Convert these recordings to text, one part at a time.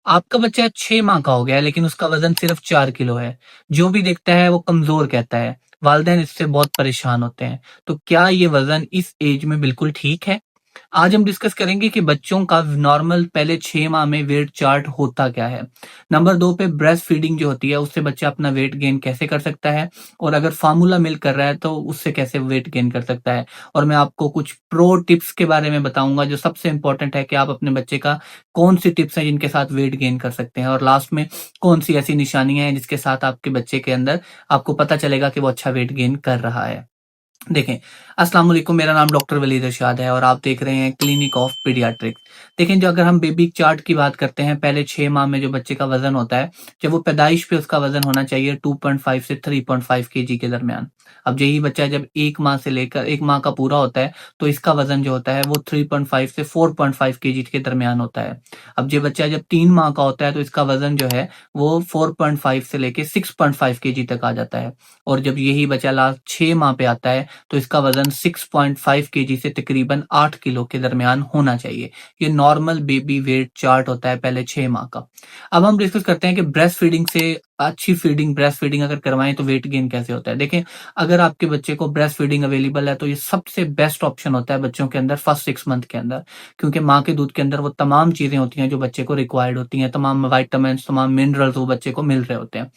आपका बच्चा 6 माह का हो गया है लेकिन उसका वज़न सिर्फ़ 4 किलो है। जो भी देखता है वो कमज़ोर कहता है। वालिदैन इससे बहुत परेशान होते हैं। तो क्या ये वज़न इस ऐज में बिल्कुल ठीक है? आज हम डिस्कस करेंगे कि बच्चों का नॉर्मल पहले 6 माह में वेट चार्ट होता क्या है। नंबर 2 पे ब्रेस्ट फीडिंग जो होती है उससे बच्चा अपना वेट गेन कैसे कर सकता है और अगर फ़ॉर्मूला मिल्क कर रहा है तो उससे कैसे वेट गेन कर सकता है। और मैं आपको कुछ प्रो टिप्स के बारे में बताऊँगा जो सबसे इम्पोर्टेंट है कि आप अपने बच्चे का कौन-सी टिप्स हैं जिनके साथ वेट गेन कर सकते हैं और लास्ट में कौन-सी ऐसी निशानियाँ हैं जिसके साथ आपके बच्चे के अंदर आपको पता चलेगा कि वो अच्छा वेट गेन कर रहा है। देखें, अस्सलाम वालेकुम, मेरा नाम डॉक्टर वलीद इरशाद है और आप देख रहे हैं क्लिनिक ऑफ पीडियाट्रिक्स। देखें, जो अगर हम बेबी चार्ट की बात करते हैं, पहले 6 माह में जो बच्चे का वज़न होता है, जब वो पैदाइश पे उसका वज़न होना चाहिए 2.5 से 3.5 केजी के दरमियान। अब यही बच्चा जब 1 माह से लेकर 1 माह का पूरा होता है, तो इसका वज़न जो होता है वो 3.5 से 4.5 केजी के दरमियान होता है। अब ये बच्चा जब 3 माह का होता है, तो इसका वज़न जो है वो 4.5 से लेके 6.5 केजी तक आ जाता है और जब यही बच्चा लास्ट 6 माह पे आता है, तो इसका वज़न 6.5 केजी से तकरीबन 8 किलो के दरमियान होना चाहिए। ये नॉर्मल बेबी वेट चार्ट होता है पहले 6 माह का। अब हम डिस्कस करते हैं कि ब्रेस्ट फीडिंग से अच्छी फीडिंग ब्रेस्ट फीडिंग अगर करवाएँ तो वेट गेन कैसे होता है? देखें, अगर आपके बच्चे को ब्रेस्ट फीडिंग अवेलेबल है तो ये सबसे बेस्ट ऑप्शन होता है बच्चों के अंदर फर्स्ट 6 मंथ के अंदर। क्योंकि माँ के दूध के अंदर वो तमाम चीज़ें होती हैं जो बच्चे को रिक्वायर्ड होती हैं, तमाम विटामिन्स, तमाम मिनरल्स वो बच्चे को मिल रहे होते हैं।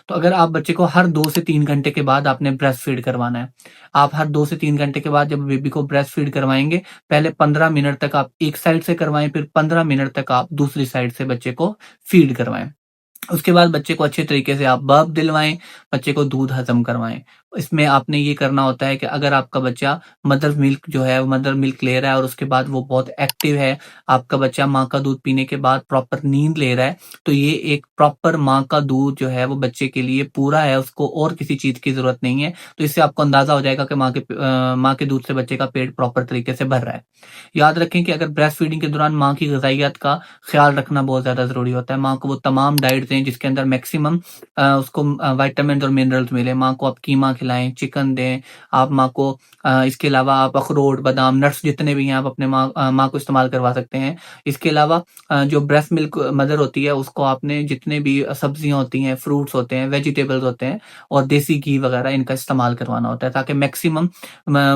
तो अगर आप बच्चे को हर 2 से 3 घंटे के बाद आपने ब्रेस्ट फीड करवाना है। आप हर 2 से 3 घंटे के बाद जब बेबी को ब्रेस्ट फीड करवाएँगे, पहले 15 मिनट तक आप एक साइड से करवाएँ, फिर 15 मिनट तक आप दूसरी साइड से बच्चे को फीड करवाएँ। उसके बाद बच्चे को अच्छे तरीके से आप बर्प दिलवाएँ, बच्चे को दूध हज़म करवाएँ। इसमें आपने ये करना होता है कि अगर आपका बच्चा मदर मिल्क जो है, मदर मिल्क ले रहा है और उसके बाद वो बहुत एक्टिव है, आपका बच्चा माँ का दूध पीने के बाद प्रॉपर नींद ले रहा है, तो ये एक प्रॉपर माँ का दूध जो है वो बच्चे के लिए पूरा है, उसको और किसी चीज़ की ज़रूरत नहीं है। तो इससे आपको अंदाज़ा हो जाएगा कि माँ के दूध से बच्चे का पेट प्रॉपर तरीके से भर रहा है। याद रखें कि अगर ब्रेस्ट फीडिंग के दौरान माँ की ग़िज़ाइयत का ख़्याल रखना बहुत ज़्यादा ज़रूरी होता है। माँ को वो तमाम डाइट दें जिसके अंदर मैक्सिमम उसको विटामिन्स और मिनरल्स मिले। माँ को आप कीमा खिलाएँ, चिकन दें, आप माँ को इसके अलावा आप अखरोट, बादाम, नट्स जितने भी हैं आप अपने माँ को इस्तेमाल करवा सकते हैं। इसके अलावा जो ब्रेस्ट मिल्क मदर होती है उसको आपने जितने भी सब्जियाँ होती हैं, फ्रूट्स होते हैं, वेजिटेबल्स होते हैं और देसी घी वगैरह इनका इस्तेमाल करवाना होता है ताकि मैक्सिमम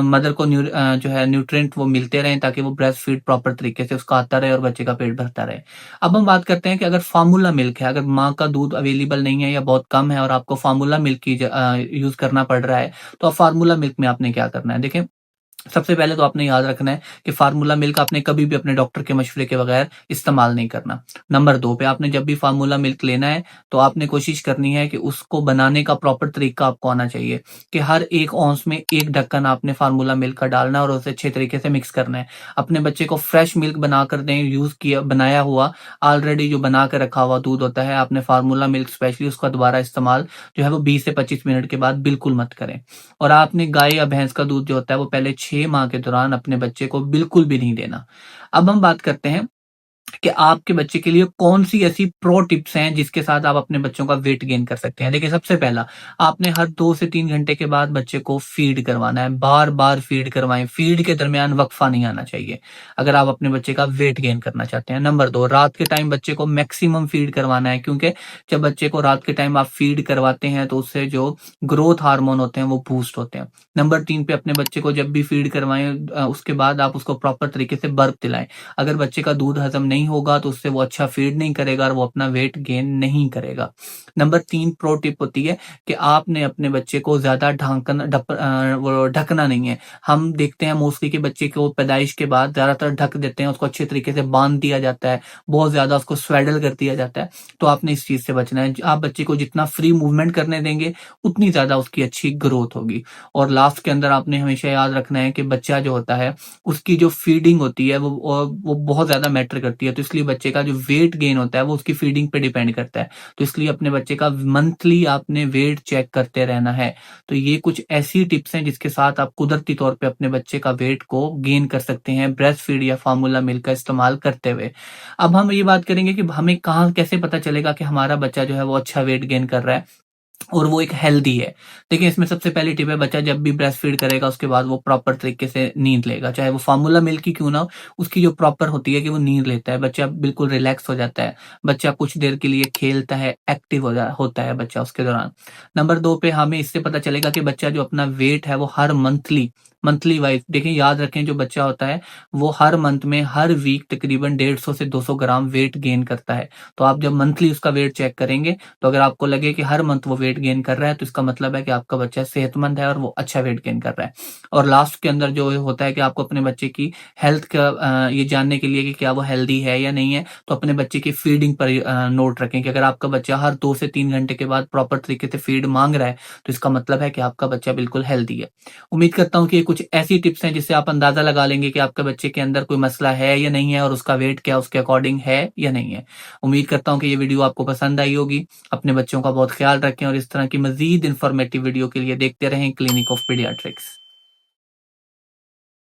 मदर को जो है न्यूट्रिएंट वो मिलते रहें ताकि वो ब्रेस्ट फीड प्रॉपर तरीके से उसका आता रहे और बच्चे का पेट भरता रहे। अब हम बात करते हैं कि अगर फ़ॉर्मूला मिल्क है, अगर माँ का दूध अवेलेबल नहीं है या बहुत कम है और आपको फ़ॉर्मूला मिल्क की यूज़ करना पड़ रहा है, तो अब फ़ॉर्मूला मिल्क में आपने क्या करना है? देखिए, सबसे पहले तो आपने याद रखना है कि फ़ॉर्मूला मिल्क आपने कभी भी अपने डॉक्टर के मशवरे के बगैर इस्तेमाल नहीं करना। नंबर 2 पे आपने जब भी फ़ॉर्मूला मिल्क लेना है, तो आपने कोशिश करनी है कि उसको बनाने का प्रॉपर तरीका आपको आना चाहिए कि हर 1 औंस में 1 ढक्कन आपने फ़ॉर्मूला मिल्क का डालना है और उसे अच्छे तरीके से मिक्स करना है। अपने बच्चे को फ्रेश मिल्क बनाकर दें, बनाया हुआ ऑलरेडी जो बना के रखा हुआ दूध होता है, आपने फ़ॉर्मूला मिल्क स्पेशली उसका दोबारा इस्तेमाल जो है वो 20 से 25 मिनट के बाद बिल्कुल मत करें। और आपने गाय या भैंस का दूध जो होता है वो पहले 6 माह के दौरान अपने बच्चे को बिल्कुल भी नहीं देना। अब हम बात करते हैं कि आपके बच्चे के लिए कौन-सी ऐसी प्रो टिप्स हैं जिसके साथ आप अपने बच्चों का वेट गेन कर सकते हैं। देखिए, सबसे पहला, आपने हर 2 से 3 घंटे के बाद बच्चे को फीड करवाना है, बार-बार फीड करवाएँ, फीड के दरमियान वक़्फ़ा नहीं आना चाहिए, अगर आप अपने बच्चे का वेट गेन करना चाहते हैं। नंबर 2, रात के टाइम बच्चे को मैक्सिमम फीड करवाना है क्योंकि जब बच्चे को रात के टाइम आप फीड करवाते हैं तो उससे जो ग्रोथ हार्मोन होते हैं वो बूस्ट होते हैं। नंबर 3 पे अपने बच्चे को जब भी फीड करवाएँ उसके बाद आप उसको प्रॉपर तरीके से बर्प दिलाएँ। अगर बच्चे का दूध हज़म नहीं होगा तो उससे वो अच्छा फ़ीड नहीं करेगा और वो अपना वेट गेन नहीं करेगा। नंबर 3 प्रो टिप होती है कि आपने अपने बच्चे को ज़्यादा वो ढकना नहीं है। हम देखते हैं मोस्टली कि बच्चे को पैदाइश के बाद ज़्यादातर ढक देते हैं, उसको अच्छे तरीके से बाँध दिया जाता है, बहुत ज़्यादा उसको स्वेडल कर दिया जाता है, तो आपने इस चीज़ से बचना है। आप बच्चे को जितना फ्री मूवमेंट करने देंगे, उतनी ज़्यादा उसकी अच्छी ग्रोथ होगी। और लास्ट के अंदर आपने हमेशा याद रखना है कि बच्चा जो होता है उसकी जो फीडिंग होती है वो बहुत ज़्यादा मैटर करती है। तो इसलिए बच्चे का जो वेट गेन होता है वो उसकी फीडिंग पे डिपेंड करता है। तो इसलिए अपने बच्चे का मंथली आपने वेट चेक करते रहना है। तो ये कुछ ऐसी टिप्स हैं जिसके साथ आप कुदरती तौर पे अपने बच्चे का वेट को गेन कर सकते हैं ब्रेस्ट फीड या फ़ॉर्मूला मिल्क का इस्तेमाल करते हुए। अब हम ये बात करेंगे कि हमें कहाँ कैसे पता चलेगा कि हमारा बच्चा जो है वो अच्छा वेट गेन कर रहा है। और वो एक हेल्दी है। देखिए इसमें सबसे पहली टिप है, बच्चा जब भी ब्रेस्ट फीड करेगा उसके बाद वो प्रॉपर तरीके से नींद लेगा, चाहे वो फार्मूला मिल्क ही क्यों ना हो, उसकी जो प्रॉपर होती है कि वो नींद लेता है, बच्चा बिल्कुल रिलैक्स हो जाता है, बच्चा कुछ देर के लिए खेलता है, एक्टिव होता है बच्चा उसके दौरान। नंबर 2 पे हमें इससे पता चलेगा कि बच्चा जो अपना वेट है वो हर मंथली मंथली वाइज़ देखिए, याद रखें जो बच्चा होता है वो हर मंथ में हर वीक तकरीबन 150 से 200 ग्राम वेट गेन करता है। तो आप जब मंथली उसका वेट चेक करेंगे, तो अगर आपको लगे कि हर मंथ वो वेट गेन कर रहा है, तो इसका मतलब है कि आपका बच्चा सेहतमंद है और वो अच्छा वेट गेन कर रहा है। और लास्ट के अंदर जो होता है कि आपको अपने बच्चे की हेल्थ का ये जानने के लिए कि क्या वो हेल्दी है या नहीं है, तो अपने बच्चे की फीडिंग पर नोट रखें कि अगर आपका बच्चा हर 2 से 3 घंटे के बाद प्रॉपर तरीके से फीड माँग रहा है, तो इसका मतलब है कि आपका बच्चा बिल्कुल हेल्दी है। उम्मीद करता हूँ कि ये कुछ ऐसी टिप्स हैं जिससे आप अंदाज़ा लगा लेंगे कि आपके बच्चे के अंदर कोई मसला है या नहीं है और उसका वेट क्या उसके अकॉर्डिंग है या नहीं है। उम्मीद करता हूँ कि ये वीडियो आपको पसंद आई होगी। अपने बच्चों का बहुत ख्याल रखें और इस तरह की मज़ीद इन्फॉर्मेटिव वीडियो के लिए देखते रहें क्लिनिक ऑफ पीडियाट्रिक्स।